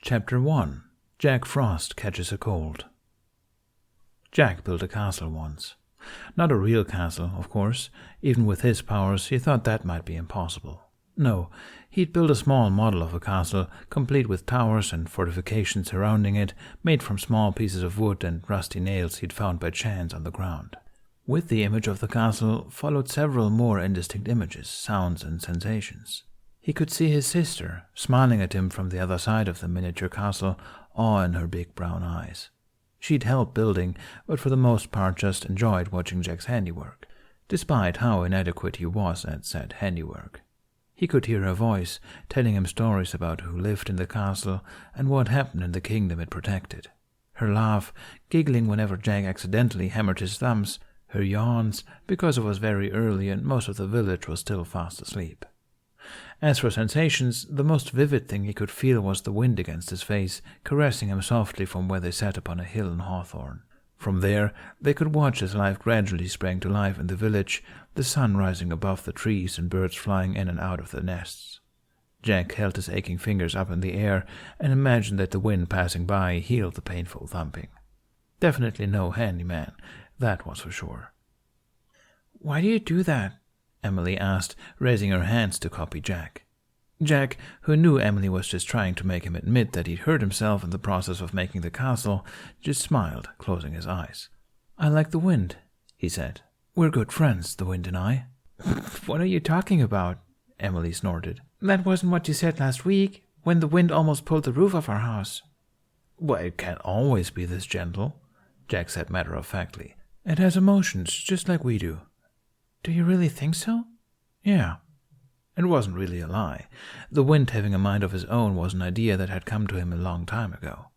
Chapter 1. Jack Frost Catches a Cold. Jack built a castle once. Not a real castle, of course. Even with his powers, he thought that might be impossible. No, he'd built a small model of a castle, complete with towers and fortifications surrounding it, made from small pieces of wood and rusty nails he'd found by chance on the ground. With the image of the castle followed several more indistinct images, sounds, and sensations. He could see his sister, smiling at him from the other side of the miniature castle, awe in her big brown eyes. She'd helped building, but for the most part just enjoyed watching Jack's handiwork, despite how inadequate he was at said handiwork. He could hear her voice, telling him stories about who lived in the castle and what happened in the kingdom it protected. Her laugh, giggling whenever Jack accidentally hammered his thumbs, her yawns, because it was very early and most of the village was still fast asleep. As for sensations, the most vivid thing he could feel was the wind against his face, caressing him softly from where they sat upon a hill in Hawthorne. From there, they could watch as life gradually sprang to life in the village, the sun rising above the trees and birds flying in and out of the nests. Jack held his aching fingers up in the air and imagined that the wind passing by healed the painful thumping. Definitely no handyman, that was for sure. "Why do you do that?" Emily asked, raising her hands to copy Jack. Jack, who knew Emily was just trying to make him admit that he'd hurt himself in the process of making the castle, just smiled, closing his eyes. "I like the wind," he said. "We're good friends, the wind and I." "What are you talking about?" Emily snorted. "That wasn't what you said last week, when the wind almost pulled the roof off our house." "Well, it can't always be this gentle," Jack said matter-of-factly. "It has emotions, just like we do." "Do you really think so?" "Yeah." It wasn't really a lie. The wind having a mind of his own was an idea that had come to him a long time ago.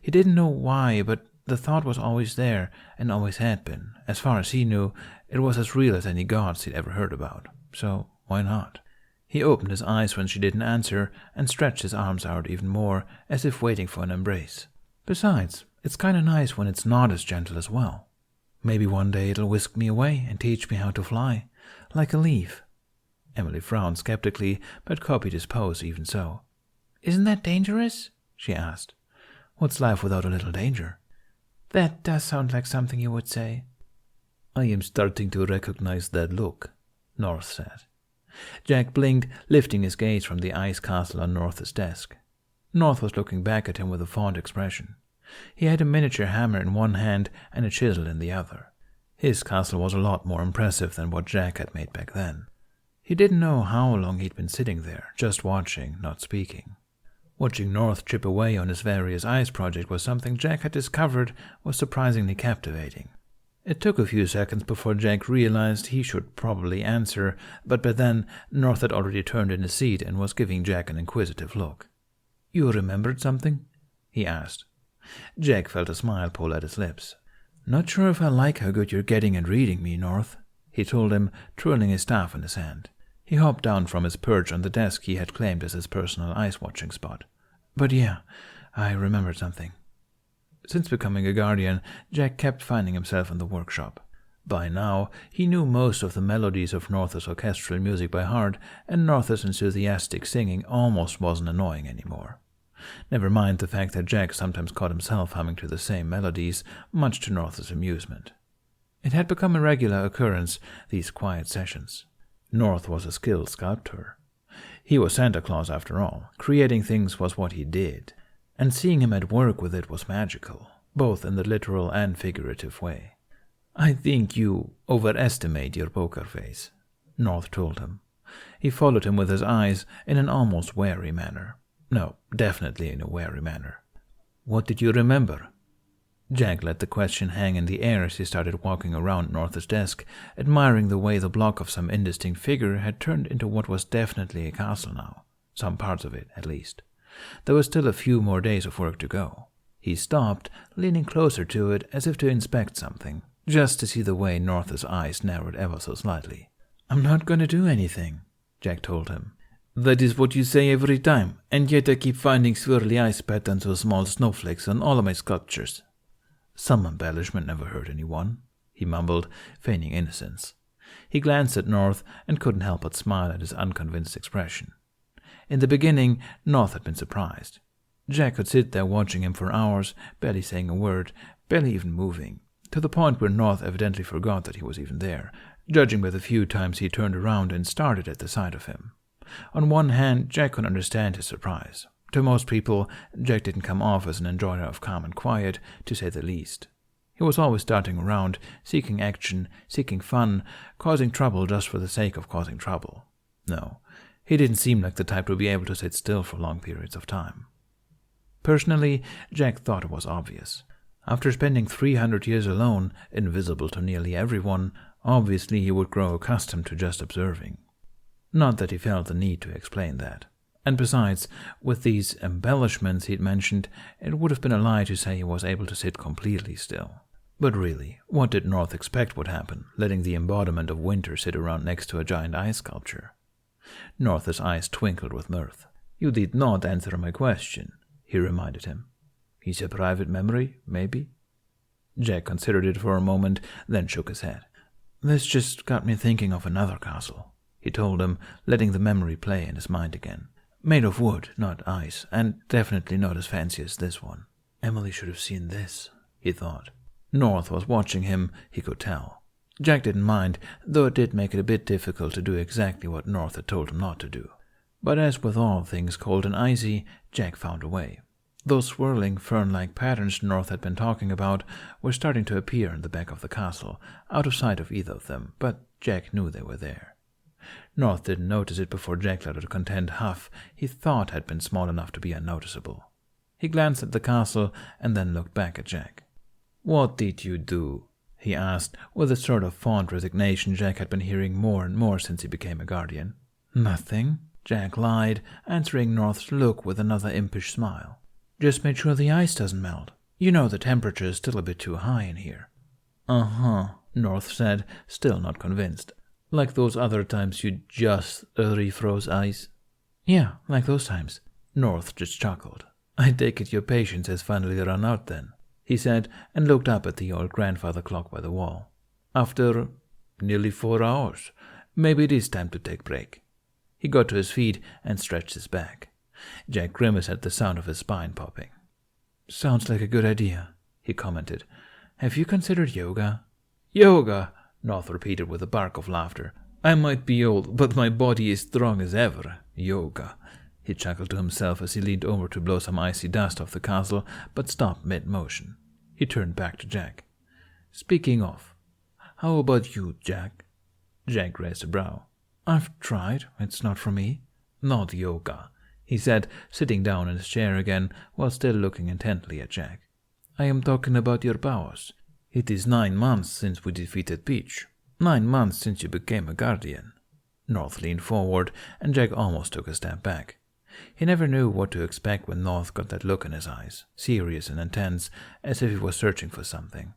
He didn't know why, but the thought was always there, and always had been. As far as he knew, it was as real as any gods he'd ever heard about. So why not? He opened his eyes when she didn't answer, and stretched his arms out even more, as if waiting for an embrace. Besides, it's kinda nice when it's not as gentle as well. Maybe one day it'll whisk me away and teach me how to fly, like a leaf. Emily frowned skeptically, but copied his pose even so. "Isn't that dangerous?" she asked. "What's life without a little danger?" "That does sound like something you would say." "I am starting to recognize that look," North said. Jack blinked, lifting his gaze from the ice castle on North's desk. North was looking back at him with a fond expression. He had a miniature hammer in one hand and a chisel in the other. His castle was a lot more impressive than what Jack had made back then. He didn't know how long he'd been sitting there, just watching, not speaking. Watching North chip away on his various ice project was something Jack had discovered was surprisingly captivating. It took a few seconds before Jack realized he should probably answer, but by then North had already turned in his seat and was giving Jack an inquisitive look. "You remembered something?" he asked. Jack felt a smile pull at his lips. "Not sure if I like how good you're getting at reading me, North," he told him, twirling his staff in his hand. He hopped down from his perch on the desk he had claimed as his personal ice-watching spot. "But yeah, I remembered something." Since becoming a guardian, Jack kept finding himself in the workshop. By now, he knew most of the melodies of North's orchestral music by heart, and North's enthusiastic singing almost wasn't annoying anymore. Never mind the fact that Jack sometimes caught himself humming to the same melodies, much to North's amusement. It had become a regular occurrence, these quiet sessions. North was a skilled sculptor. He was Santa Claus after all. Creating things was what he did, and seeing him at work with it was magical, both in the literal and figurative way. "I think you overestimate your poker face," North told him. He followed him with his eyes in an almost wary manner. No, definitely in a wary manner. "What did you remember?" Jack let the question hang in the air as he started walking around North's desk, admiring the way the block of some indistinct figure had turned into what was definitely a castle now, some parts of it at least. There were still a few more days of work to go. He stopped, leaning closer to it as if to inspect something, just to see the way North's eyes narrowed ever so slightly. "I'm not going to do anything," Jack told him. "That is what you say every time, and yet I keep finding swirly ice patterns or small snowflakes on all of my sculptures." "Some embellishment never hurt anyone," he mumbled, feigning innocence. He glanced at North and couldn't help but smile at his unconvinced expression. In the beginning, North had been surprised. Jack could sit there watching him for hours, barely saying a word, barely even moving, to the point where North evidently forgot that he was even there, judging by the few times he turned around and started at the sight of him. On one hand, Jack could understand his surprise. To most people, Jack didn't come off as an enjoyer of calm and quiet, to say the least. He was always darting around, seeking action, seeking fun, causing trouble just for the sake of causing trouble. No, he didn't seem like the type to be able to sit still for long periods of time. Personally, Jack thought it was obvious. After spending 300 years alone, invisible to nearly everyone, obviously he would grow accustomed to just observing. Not that he felt the need to explain that. And besides, with these embellishments he'd mentioned, it would have been a lie to say he was able to sit completely still. But really, what did North expect would happen, letting the embodiment of winter sit around next to a giant ice sculpture? North's eyes twinkled with mirth. "You did not answer my question," he reminded him. "Is a private memory, maybe?" Jack considered it for a moment, then shook his head. "This just got me thinking of another castle," he told him, letting the memory play in his mind again. "Made of wood, not ice, and definitely not as fancy as this one. Emily should have seen this," he thought. North was watching him, he could tell. Jack didn't mind, though it did make it a bit difficult to do exactly what North had told him not to do. But as with all things cold and icy, Jack found a way. Those swirling, fern-like patterns North had been talking about were starting to appear in the back of the castle, out of sight of either of them, but Jack knew they were there. North didn't notice it before Jack let out a content huff he thought had been small enough to be unnoticeable. He glanced at the castle and then looked back at Jack. "What did you do?" he asked, with a sort of fond resignation Jack had been hearing more and more since he became a guardian. "Nothing," Jack lied, answering North's look with another impish smile. "Just made sure the ice doesn't melt. You know the temperature is still a bit too high in here." "Uh-huh," North said, still not convinced. "Like those other times you just refroze ice?" "Yeah, like those times." North just chuckled. "I take it your patience has finally run out then," he said, and looked up at the old grandfather clock by the wall. "After nearly 4 hours, maybe it is time to take a break." He got to his feet and stretched his back. Jack grimaced at the sound of his spine popping. "Sounds like a good idea," he commented. "Have you considered yoga?" "Yoga," North repeated with a bark of laughter. "I might be old, but my body is strong as ever. Yoga." He chuckled to himself as he leaned over to blow some icy dust off the castle, but stopped mid-motion. He turned back to Jack. "Speaking of, how about you, Jack?" Jack raised a brow. "I've tried. It's not for me." "Not yoga," he said, sitting down in his chair again while still looking intently at Jack. "I am talking about your powers. It is 9 months since we defeated Peach. 9 months since you became a guardian." North leaned forward, and Jack almost took a step back. He never knew what to expect when North got that look in his eyes, serious and intense, as if he was searching for something.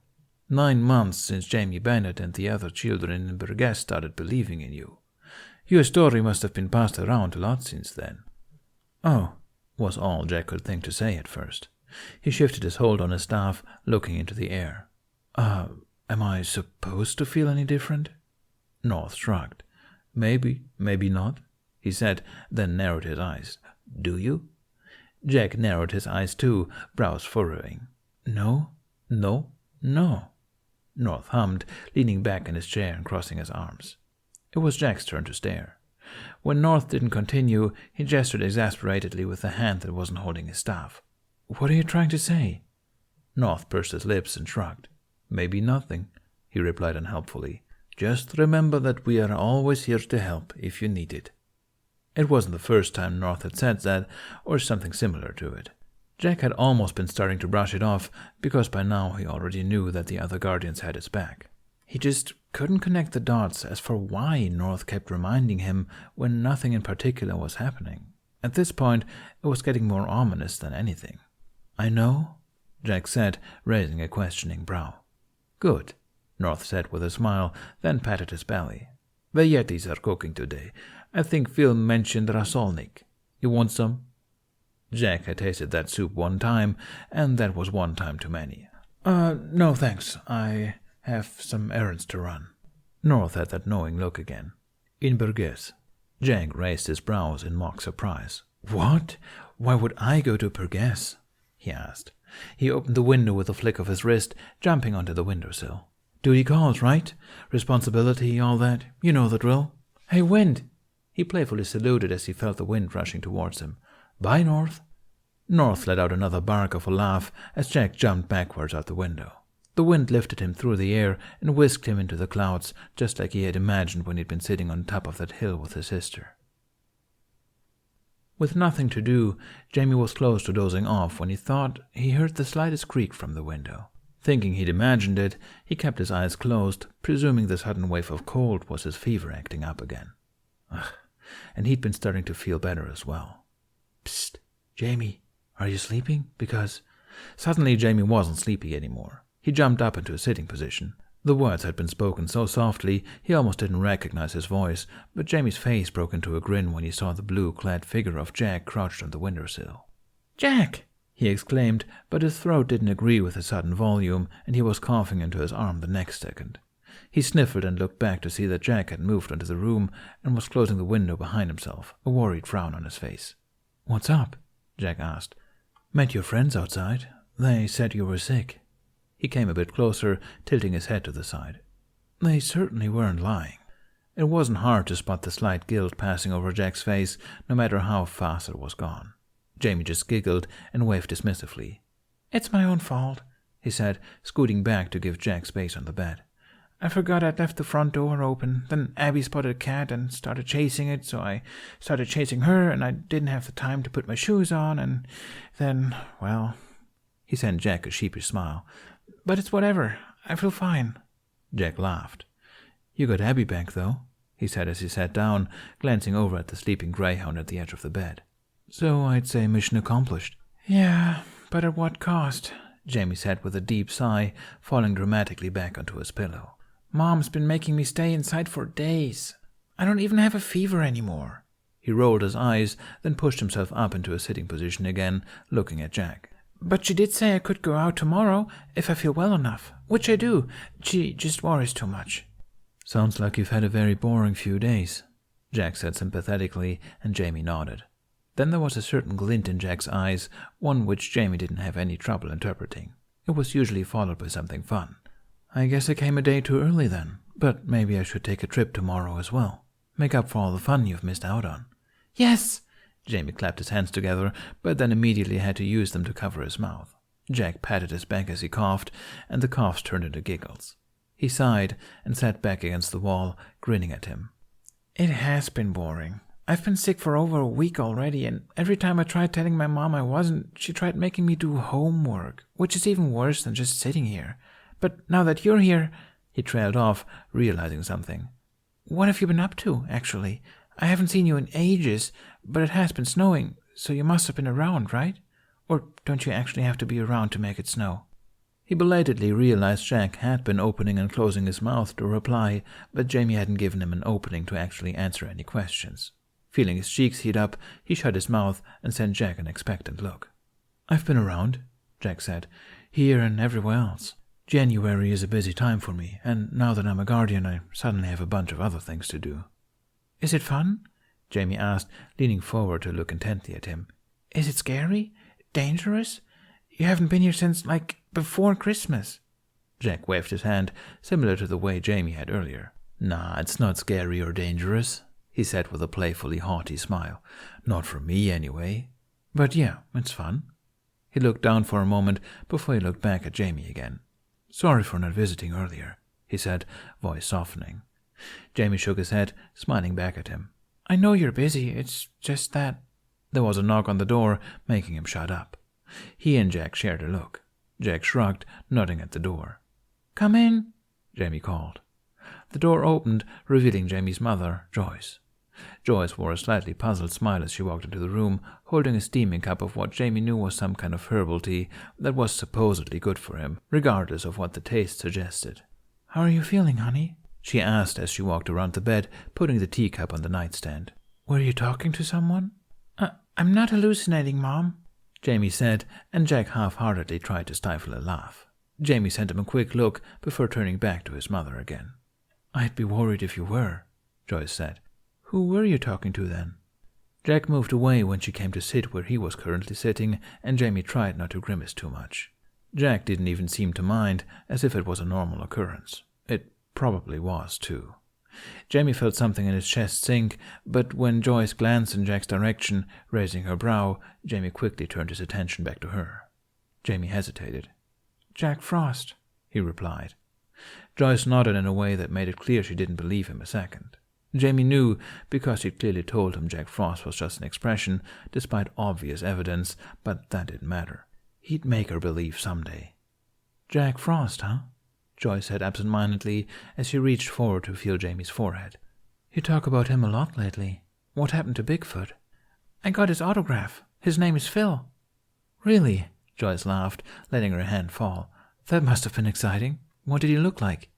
9 months since Jamie Bennett and the other children in Burgess started believing in you. Your story must have been passed around a lot since then. "Oh," was all Jack could think to say at first. He shifted his hold on his staff, looking into the air. Am I supposed to feel any different?" North shrugged. "Maybe, maybe not," he said, then narrowed his eyes. "Do you?" Jack narrowed his eyes too, brows furrowing. "No, no, no," North hummed, leaning back in his chair and crossing his arms. It was Jack's turn to stare. When North didn't continue, he gestured exasperatedly with the hand that wasn't holding his staff. "What are you trying to say?" North pursed his lips and shrugged. "Maybe nothing," he replied unhelpfully. "Just remember that we are always here to help if you need it." It wasn't the first time North had said that, or something similar to it. Jack had almost been starting to brush it off, because by now he already knew that the other guardians had his back. He just couldn't connect the dots as for why North kept reminding him when nothing in particular was happening. At this point, it was getting more ominous than anything. "I know," Jack said, raising a questioning brow. "Good," North said with a smile, then patted his belly. "The Yetis are cooking today. I think Phil mentioned rasolnik. You want some?" Jack had tasted that soup one time, and that was one time too many. No thanks. I have some errands to run." North had that knowing look again. "In Burgess." Jack raised his brows in mock surprise. "What? Why would I go to Pergues?" he asked. He opened the window with a flick of his wrist, jumping onto the windowsill. "Duty calls, right? Responsibility, all that. You know the drill. Hey, wind!" He playfully saluted as he felt the wind rushing towards him. "Bye, North." North let out another bark of a laugh as Jack jumped backwards out the window. The wind lifted him through the air and whisked him into the clouds, just like he had imagined when he'd been sitting on top of that hill with his sister. With nothing to do, Jamie was close to dozing off when he thought he heard the slightest creak from the window. Thinking he'd imagined it, he kept his eyes closed, presuming the sudden wave of cold was his fever acting up again. And he'd been starting to feel better as well. "Psst, Jamie, are you sleeping? Because—" Suddenly Jamie wasn't sleepy anymore. He jumped up into a sitting position. The words had been spoken so softly he almost didn't recognize his voice, but Jamie's face broke into a grin when he saw the blue-clad figure of Jack crouched on the windowsill. "Jack!" he exclaimed, but his throat didn't agree with the sudden volume, and he was coughing into his arm the next second. He sniffled and looked back to see that Jack had moved into the room and was closing the window behind himself, a worried frown on his face. "What's up?" Jack asked. "Met your friends outside. They said you were sick." He came a bit closer, tilting his head to the side. They certainly weren't lying. It wasn't hard to spot the slight guilt passing over Jack's face, no matter how fast it was gone. Jamie just giggled and waved dismissively. "It's my own fault," he said, scooting back to give Jack space on the bed. "I forgot I'd left the front door open. Then Abby spotted a cat and started chasing it, so I started chasing her, and I didn't have the time to put my shoes on, and then, well—" He sent Jack a sheepish smile. "But it's whatever. I feel fine." Jack laughed. "You got Abby back, though," he said as he sat down, glancing over at the sleeping greyhound at the edge of the bed. "So I'd say mission accomplished." "Yeah, but at what cost?" Jamie said with a deep sigh, falling dramatically back onto his pillow. "Mom's been making me stay inside for days. I don't even have a fever anymore." He rolled his eyes, then pushed himself up into a sitting position again, looking at Jack. "But she did say I could go out tomorrow if I feel well enough, which I do. She just worries too much." "Sounds like you've had a very boring few days," Jack said sympathetically, and Jamie nodded. Then there was a certain glint in Jack's eyes, one which Jamie didn't have any trouble interpreting. It was usually followed by something fun. "I guess I came a day too early then, but maybe I should take a trip tomorrow as well. Make up for all the fun you've missed out on." "Yes!" Jamie clapped his hands together, but then immediately had to use them to cover his mouth. Jack patted his back as he coughed, and the coughs turned into giggles. He sighed and sat back against the wall, grinning at him. "It has been boring. I've been sick for over a week already, and every time I tried telling my mom I wasn't, she tried making me do homework, which is even worse than just sitting here. But now that you're here—" He trailed off, realizing something. "What have you been up to, actually? I haven't seen you in ages, but it has been snowing, so you must have been around, right? Or don't you actually have to be around to make it snow?" He belatedly realized Jack had been opening and closing his mouth to reply, but Jamie hadn't given him an opening to actually answer any questions. Feeling his cheeks heat up, he shut his mouth and sent Jack an expectant look. "I've been around," Jack said, "here and everywhere else. January is a busy time for me, and now that I'm a guardian, I suddenly have a bunch of other things to do." "Is it fun?" Jamie asked, leaning forward to look intently at him. "Is it scary? Dangerous? You haven't been here since, before Christmas." Jack waved his hand, similar to the way Jamie had earlier. "Nah, it's not scary or dangerous," he said with a playfully haughty smile. "Not for me, anyway. But yeah, it's fun." He looked down for a moment before he looked back at Jamie again. "Sorry for not visiting earlier," he said, voice softening. Jamie shook his head, smiling back at him. "I know you're busy, it's just that—" There was a knock on the door, making him shut up. He and Jack shared a look. Jack shrugged, nodding at the door. "Come in," Jamie called. The door opened, revealing Jamie's mother, Joyce. Joyce wore a slightly puzzled smile as she walked into the room, holding a steaming cup of what Jamie knew was some kind of herbal tea that was supposedly good for him, regardless of what the taste suggested. "How are you feeling, honey?" she asked as she walked around the bed, putting the teacup on the nightstand. "Were you talking to someone?" I'm not hallucinating, Mom," Jamie said, and Jack half-heartedly tried to stifle a laugh. Jamie sent him a quick look before turning back to his mother again. "I'd be worried if you were," Joyce said. "Who were you talking to then?" Jack moved away when she came to sit where he was currently sitting, and Jamie tried not to grimace too much. Jack didn't even seem to mind, as if it was a normal occurrence. It probably was, too. Jamie felt something in his chest sink, but when Joyce glanced in Jack's direction, raising her brow, Jamie quickly turned his attention back to her. Jamie hesitated. "Jack Frost," he replied. Joyce nodded in a way that made it clear she didn't believe him a second. Jamie knew, because she'd clearly told him Jack Frost was just an expression, despite obvious evidence, but that didn't matter. He'd make her believe someday. "Jack Frost, huh?" Joyce said absent-mindedly as she reached forward to feel Jamie's forehead. "You talk about him a lot lately. What happened to Bigfoot?" "I got his autograph. His name is Phil." "Really?" Joyce laughed, letting her hand fall. "That must have been exciting. What did he look like?"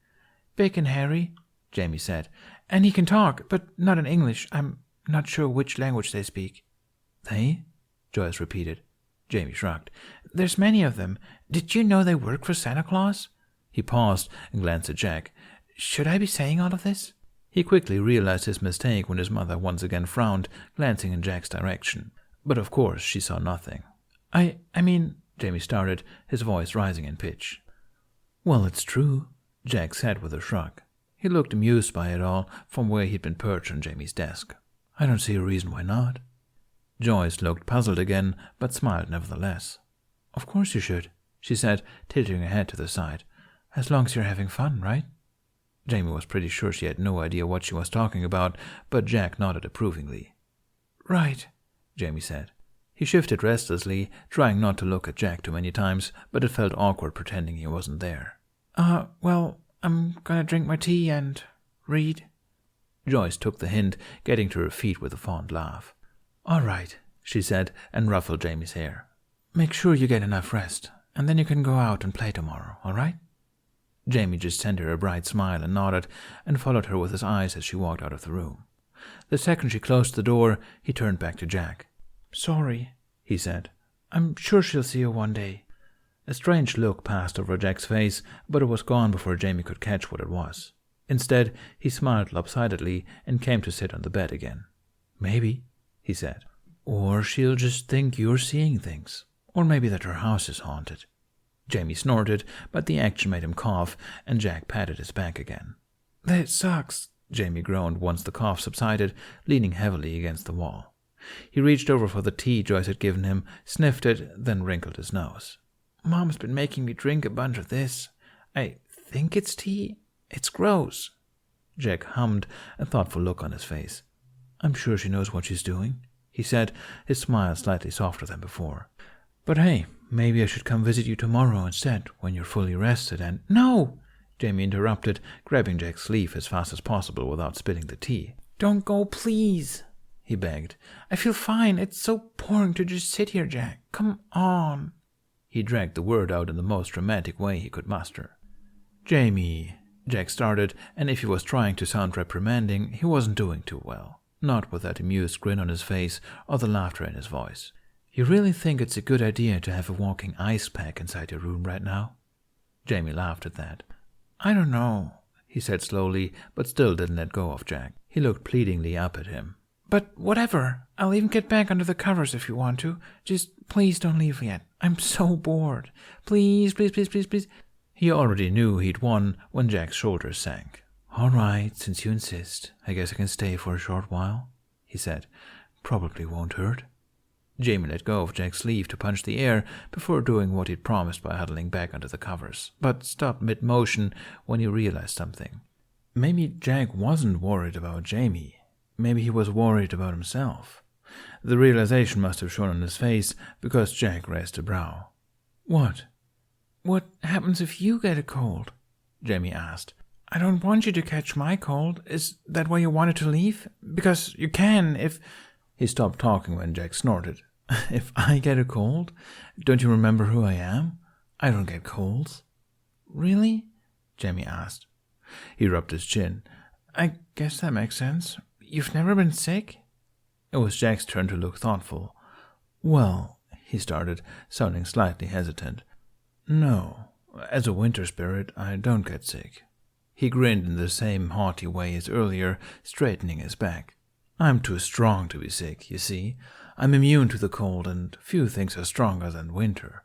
"Big and hairy," Jamie said. "And he can talk, but not in English. I'm not sure which language they speak." "They?" Joyce repeated. Jamie shrugged. "There's many of them. Did you know they work for Santa Claus?" He paused and glanced at Jack. "Should I be saying all of this?" He quickly realized his mistake when his mother once again frowned, glancing in Jack's direction. But of course she saw nothing. I mean, Jamie started, his voice rising in pitch. "Well, it's true," Jack said with a shrug. He looked amused by it all from where he'd been perched on Jamie's desk. "I don't see a reason why not." Joyce looked puzzled again, but smiled nevertheless. "Of course you should," she said, tilting her head to the side. "As long as you're having fun, right?" Jamie was pretty sure she had no idea what she was talking about, but Jack nodded approvingly. "Right," Jamie said. He shifted restlessly, trying not to look at Jack too many times, but it felt awkward pretending he wasn't there. Well, I'm gonna drink my tea and read." Joyce took the hint, getting to her feet with a fond laugh. "All right," she said, and ruffled Jamie's hair. "Make sure you get enough rest, and then you can go out and play tomorrow, all right?" Jamie just sent her a bright smile and nodded, and followed her with his eyes as she walked out of the room. The second she closed the door, he turned back to Jack. "Sorry," he said. "I'm sure she'll see you one day." A strange look passed over Jack's face, but it was gone before Jamie could catch what it was. Instead, he smiled lopsidedly and came to sit on the bed again. "Maybe," he said. "Or she'll just think you're seeing things. Or maybe that her house is haunted." Jamie snorted, but the action made him cough, and Jack patted his back again. "That sucks," Jamie groaned once the cough subsided, leaning heavily against the wall. He reached over for the tea Joyce had given him, sniffed it, then wrinkled his nose. "Mom's been making me drink a bunch of this. I think it's tea. It's gross." Jack hummed, a thoughtful look on his face. "I'm sure she knows what she's doing," he said, his smile slightly softer than before. "But hey, maybe I should come visit you tomorrow instead, when you're fully rested and—" "No!" Jamie interrupted, grabbing Jack's sleeve as fast as possible without spilling the tea. "Don't go, please," he begged. "I feel fine. It's so boring to just sit here, Jack. Come on." He dragged the word out in the most dramatic way he could muster. "Jamie," Jack started, and if he was trying to sound reprimanding, he wasn't doing too well. Not with that amused grin on his face or the laughter in his voice. "You really think it's a good idea to have a walking ice pack inside your room right now?" Jamie laughed at that. "I don't know," he said slowly, but still didn't let go of Jack. He looked pleadingly up at him. "But whatever. I'll even get back under the covers if you want to. Just please don't leave yet. I'm so bored. Please, please, please, please, please." He already knew he'd won when Jack's shoulders sank. "All right, since you insist, I guess I can stay for a short while," he said. "Probably won't hurt." Jamie let go of Jack's sleeve to punch the air before doing what he'd promised by huddling back under the covers, but stopped mid-motion when he realized something. Maybe Jack wasn't worried about Jamie. Maybe he was worried about himself. The realization must have shown on his face because Jack raised a brow. "What? What happens if you get a cold?" Jamie asked. "I don't want you to catch my cold. Is that why you wanted to leave? Because you can if—" He stopped talking when Jack snorted. "If I get a cold? Don't you remember who I am? I don't get colds." "Really?" Jamie asked. He rubbed his chin. "I guess that makes sense. You've never been sick?" It was Jack's turn to look thoughtful. "Well," he started, sounding slightly hesitant. "No. As a winter spirit, I don't get sick." He grinned in the same haughty way as earlier, straightening his back. I'm too strong to be sick, you see. I'm immune to the cold, and few things are stronger than winter.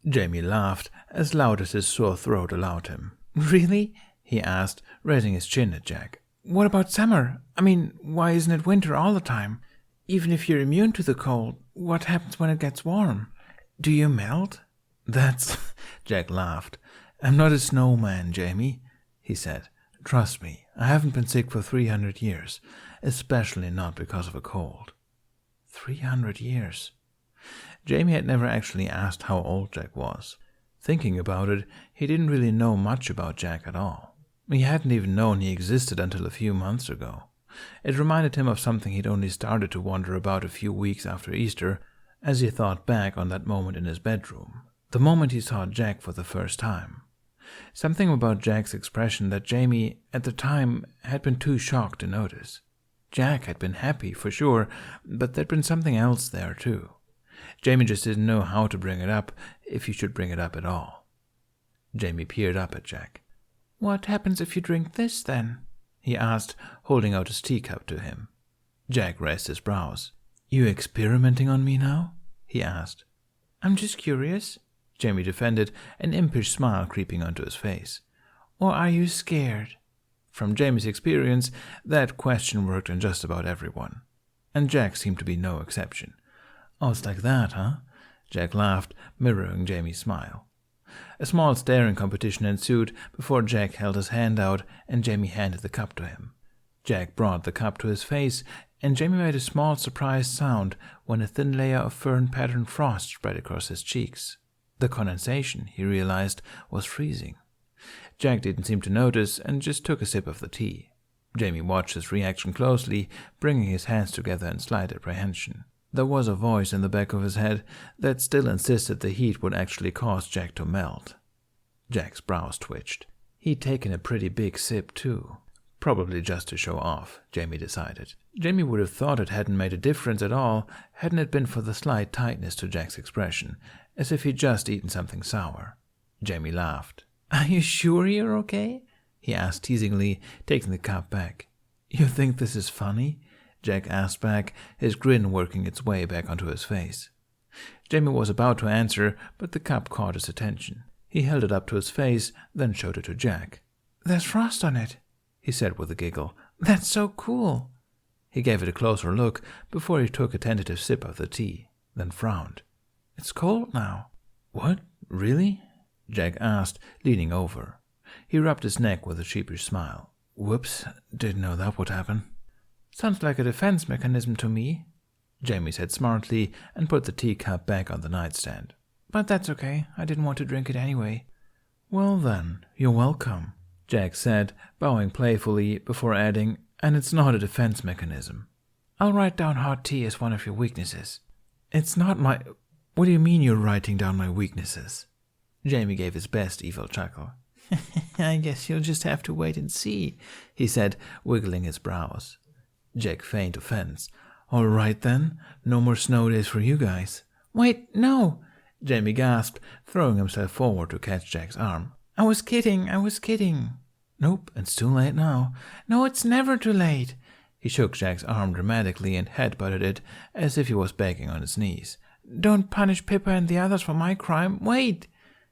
Jamie laughed as loud as his sore throat allowed him. Really? He asked, raising his chin at Jack. What about summer? I mean, why isn't it winter all the time? Even if you're immune to the cold, what happens when it gets warm? Do you melt? That's... Jack laughed. I'm not a snowman, Jamie, he said. Trust me, I haven't been sick for 300 years, especially not because of a cold. 300 years. Jamie had never actually asked how old Jack was. Thinking about it, he didn't really know much about Jack at all. He hadn't even known he existed until a few months ago. It reminded him of something he'd only started to wonder about a few weeks after Easter, as he thought back on that moment in his bedroom, the moment he saw Jack for the first time. Something about Jack's expression that Jamie, at the time, had been too shocked to notice. Jack had been happy, for sure, but there'd been something else there, too. Jamie just didn't know how to bring it up, if he should bring it up at all. Jamie peered up at Jack. What happens if you drink this, then? He asked, holding out his teacup to him. Jack raised his brows. You experimenting on me now? He asked. I'm just curious, Jamie defended, an impish smile creeping onto his face. Or are you scared? From Jamie's experience, that question worked on just about everyone. And Jack seemed to be no exception. Oh, it's like that, huh? Jack laughed, mirroring Jamie's smile. A small staring competition ensued before Jack held his hand out and Jamie handed the cup to him. Jack brought the cup to his face, and Jamie made a small surprised sound when a thin layer of fern-patterned frost spread across his cheeks. The condensation, he realized, was freezing. Jack didn't seem to notice and just took a sip of the tea. Jamie watched his reaction closely, bringing his hands together in slight apprehension. There was a voice in the back of his head that still insisted the heat would actually cause Jack to melt. Jack's brows twitched. He'd taken a pretty big sip, too. Probably just to show off, Jamie decided. Jamie would have thought it hadn't made a difference at all, hadn't it been for the slight tightness to Jack's expression, as if he'd just eaten something sour. Jamie laughed. Are you sure you're okay? He asked teasingly, taking the cup back. You think this is funny? Jack asked back, his grin working its way back onto his face. Jamie was about to answer, but the cup caught his attention. He held it up to his face, then showed it to Jack. There's frost on it, he said with a giggle. That's so cool. He gave it a closer look before he took a tentative sip of the tea, then frowned. It's cold now. What? Really? Jack asked, leaning over. He rubbed his neck with a sheepish smile. Whoops, didn't know that would happen. Sounds like a defense mechanism to me, Jamie said smartly and put the teacup back on the nightstand. But that's okay, I didn't want to drink it anyway. Well then, you're welcome, Jack said, bowing playfully before adding, and it's not a defense mechanism. I'll write down hot tea as one of your weaknesses. It's not my... What do you mean you're writing down my weaknesses? Jamie gave his best evil chuckle. I guess you'll just have to wait and see, he said, wiggling his brows. Jack feigned offense. All right then, no more snow days for you guys. Wait, no, Jamie gasped, throwing himself forward to catch Jack's arm. I was kidding. Nope, it's too late now. No, it's never too late. He shook Jack's arm dramatically and headbutted it as if he was begging on his knees. Don't punish Pippa and the others for my crime. Wait!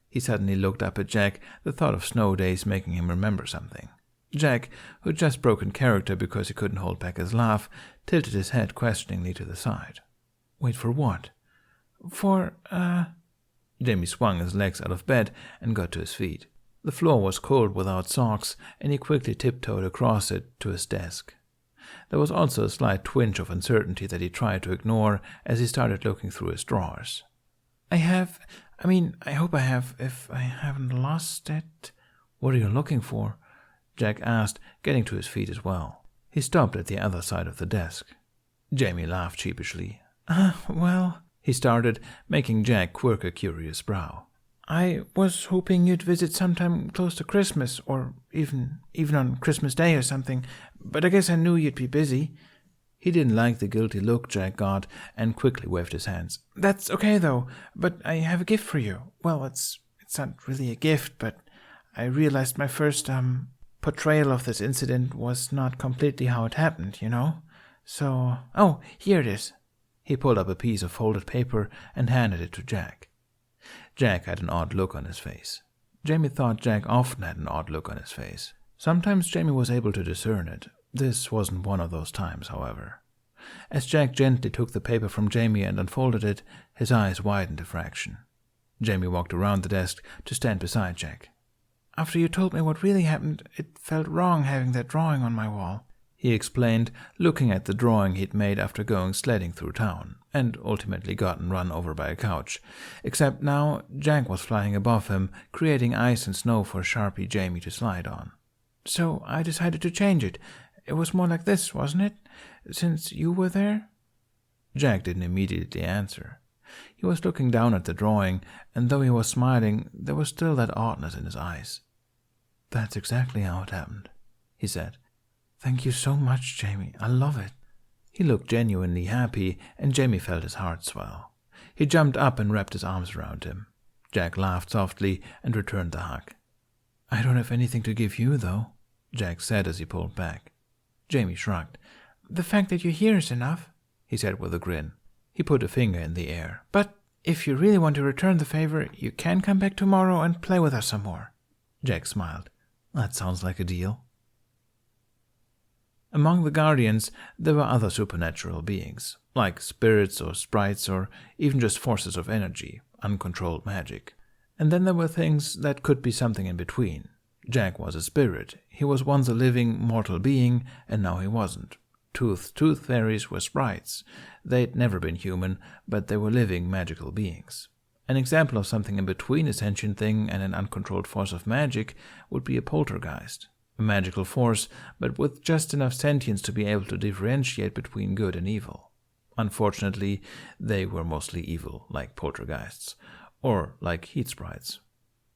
He suddenly looked up at Jack, the thought of snow days making him remember something. Jack, who'd just broken character because he couldn't hold back his laugh, tilted his head questioningly to the side. Wait for what? For, Jamie swung his legs out of bed and got to his feet. The floor was cold without socks, and he quickly tiptoed across it to his desk. There was also a slight twinge of uncertainty that he tried to ignore as he started looking through his drawers. I hope I have, if I haven't lost it. What are you looking for? Jack asked, getting to his feet as well. He stopped at the other side of the desk. Jamie laughed sheepishly. Well, he started, making Jack quirk a curious brow. I was hoping you'd visit sometime close to Christmas, or even on Christmas Day or something, but I guess I knew you'd be busy. He didn't like the guilty look Jack got and quickly waved his hands. That's okay, though, but I have a gift for you. Well, it's not really a gift, but I realized my first, portrayal of this incident was not completely how it happened, you know? Oh, here it is. He pulled up a piece of folded paper and handed it to Jack. Jack had an odd look on his face. Jamie thought Jack often had an odd look on his face. Sometimes Jamie was able to discern it. This wasn't one of those times, however. As Jack gently took the paper from Jamie and unfolded it, his eyes widened a fraction. Jamie walked around the desk to stand beside Jack. After you told me what really happened, it felt wrong having that drawing on my wall, he explained, looking at the drawing he'd made after going sledding through town, and ultimately gotten run over by a couch. Except now, Jack was flying above him, creating ice and snow for Sharpie Jamie to slide on. So I decided to change it. It was more like this, wasn't it? Since you were there? Jack didn't immediately answer. He was looking down at the drawing, and though he was smiling, there was still that oddness in his eyes. That's exactly how it happened, he said. Thank you so much, Jamie. I love it. He looked genuinely happy, and Jamie felt his heart swell. He jumped up and wrapped his arms around him. Jack laughed softly and returned the hug. I don't have anything to give you, though, Jack said as he pulled back. Jamie shrugged. The fact that you're here is enough, he said with a grin. He put a finger in the air. But if you really want to return the favor, you can come back tomorrow and play with us some more. Jack smiled. That sounds like a deal. Among the Guardians, there were other supernatural beings, like spirits or sprites or even just forces of energy, uncontrolled magic. And then there were things that could be something in between. Jack was a spirit. He was once a living, mortal being, and now he wasn't. Tooth fairies were sprites. They'd never been human, but they were living, magical beings. An example of something in between a sentient thing and an uncontrolled force of magic would be a poltergeist. A magical force, but with just enough sentience to be able to differentiate between good and evil. Unfortunately, they were mostly evil, like poltergeists, or like heat sprites.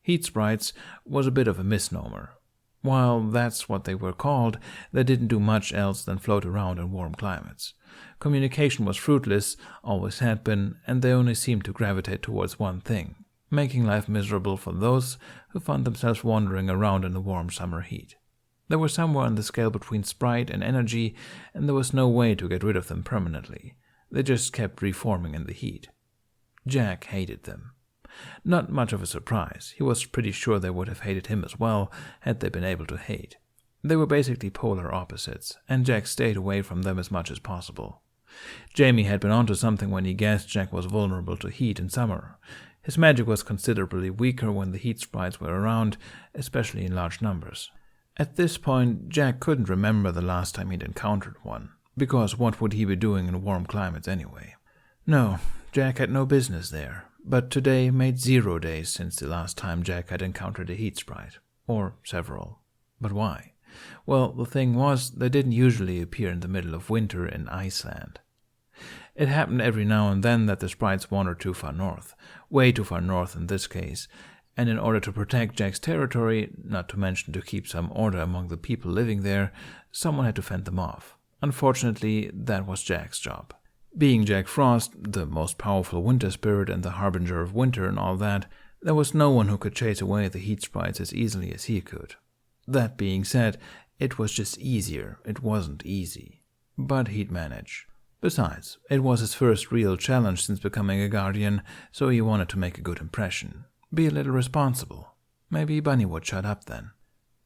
Heat sprites was a bit of a misnomer. While that's what they were called, they didn't do much else than float around in warm climates. Communication was fruitless, always had been, and they only seemed to gravitate towards one thing, making life miserable for those who found themselves wandering around in the warm summer heat. They were somewhere on the scale between sprite and energy, and there was no way to get rid of them permanently. They just kept reforming in the heat. Jack hated them. Not much of a surprise. He was pretty sure they would have hated him as well, had they been able to hate. They were basically polar opposites, and Jack stayed away from them as much as possible. Jamie had been onto something when he guessed Jack was vulnerable to heat in summer. His magic was considerably weaker when the heat sprites were around, especially in large numbers. At this point, Jack couldn't remember the last time he'd encountered one, because what would he be doing in warm climates anyway? No, Jack had no business there, but today made 0 days since the last time Jack had encountered a heat sprite, or several. But why? Well, the thing was, they didn't usually appear in the middle of winter in Iceland. It happened every now and then that the sprites wandered too far north, way too far north in this case, and in order to protect Jack's territory, not to mention to keep some order among the people living there, someone had to fend them off. Unfortunately, that was Jack's job. Being Jack Frost, the most powerful winter spirit and the harbinger of winter and all that, there was no one who could chase away the heat sprites as easily as he could. That being said, it was just easier. It wasn't easy. But he'd manage. Besides, it was his first real challenge since becoming a guardian, so he wanted to make a good impression. Be a little responsible. Maybe Bunny would shut up then.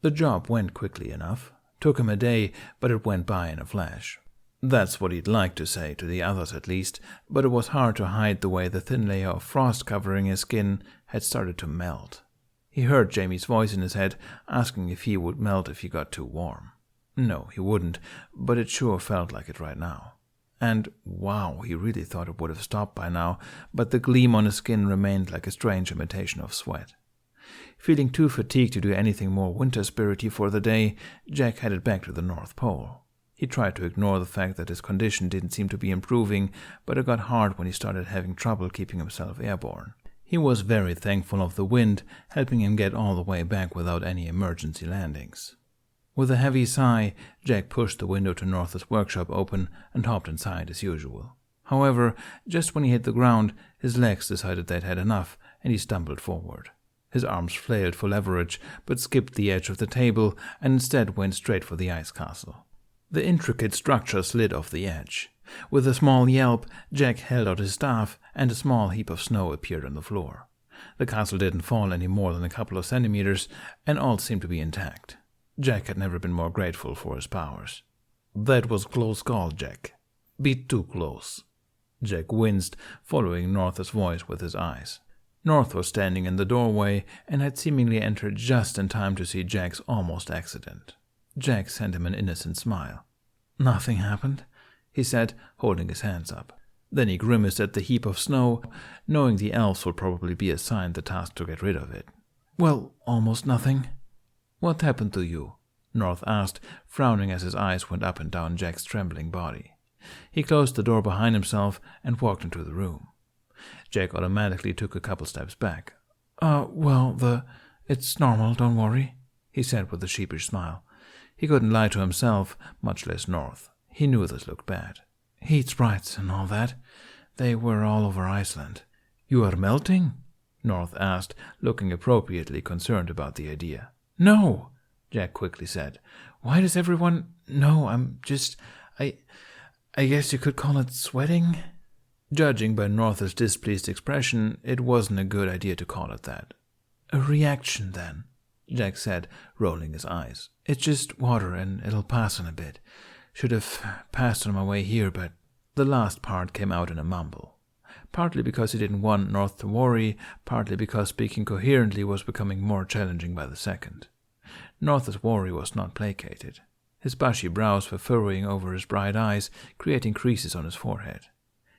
The job went quickly enough. Took him a day, but it went by in a flash. That's what he'd like to say, to the others at least, but it was hard to hide the way the thin layer of frost covering his skin had started to melt. He heard Jamie's voice in his head, asking if he would melt if he got too warm. No, he wouldn't, but it sure felt like it right now. And, wow, he really thought it would have stopped by now, but the gleam on his skin remained like a strange imitation of sweat. Feeling too fatigued to do anything more winter-spirity for the day, Jack headed back to the North Pole. He tried to ignore the fact that his condition didn't seem to be improving, but it got hard when he started having trouble keeping himself airborne. He was very thankful of the wind, helping him get all the way back without any emergency landings. With a heavy sigh, Jack pushed the window to North's workshop open and hopped inside as usual. However, just when he hit the ground, his legs decided they'd had enough, and he stumbled forward. His arms flailed for leverage, but skipped the edge of the table and instead went straight for the ice castle. The intricate structure slid off the edge. With a small yelp, Jack held out his staff, and a small heap of snow appeared on the floor. The castle didn't fall any more than a couple of centimeters, and all seemed to be intact. Jack had never been more grateful for his powers. "That was close call, Jack. Bit too close." Jack winced, following North's voice with his eyes. North was standing in the doorway and had seemingly entered just in time to see Jack's almost accident. Jack sent him an innocent smile. "Nothing happened," he said, holding his hands up. Then he grimaced at the heap of snow, knowing the elves would probably be assigned the task to get rid of it. "Well, almost nothing." "What happened to you?" North asked, frowning as his eyes went up and down Jack's trembling body. He closed the door behind himself and walked into the room. Jack automatically took a couple steps back. It's normal, don't worry," he said with a sheepish smile. He couldn't lie to himself, much less North. He knew this looked bad. "Heat sprites and all that. They were all over Iceland." "You are melting?" North asked, looking appropriately concerned about the idea. "No," Jack quickly said. "Why does everyone... No, I'm just... I guess you could call it sweating." Judging by North's displeased expression, it wasn't a good idea to call it that. "A reaction, then," Jack said, rolling his eyes. "It's just water, and it'll pass in a bit. Should have passed on my way here, but..." The last part came out in a mumble. Partly because he didn't want North to worry, partly because speaking coherently was becoming more challenging by the second. North's worry was not placated. His bushy brows were furrowing over his bright eyes, creating creases on his forehead.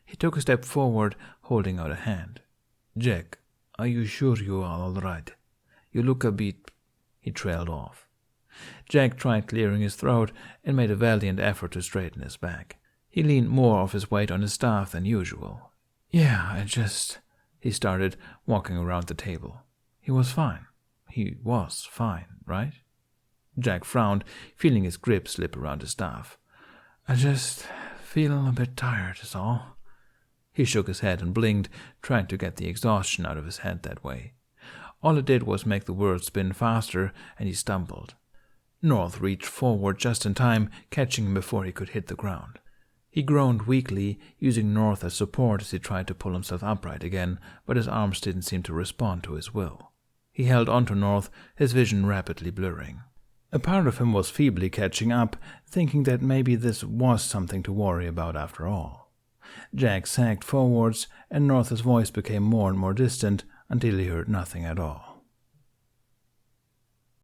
He took a step forward, holding out a hand. "Jack, are you sure you are all right? You look a bit..." He trailed off. Jack tried clearing his throat and made a valiant effort to straighten his back. He leaned more of his weight on his staff than usual. "Yeah, he started, walking around the table. He was fine. He was fine, right?" Jack frowned, feeling his grip slip around his staff. "I just feel a bit tired, is all." He shook his head and blinked, trying to get the exhaustion out of his head that way. All it did was make the words spin faster, and he stumbled. North reached forward just in time, catching him before he could hit the ground. He groaned weakly, using North as support as he tried to pull himself upright again, but his arms didn't seem to respond to his will. He held onto North, his vision rapidly blurring. A part of him was feebly catching up, thinking that maybe this was something to worry about after all. Jack sagged forwards, and North's voice became more and more distant until he heard nothing at all.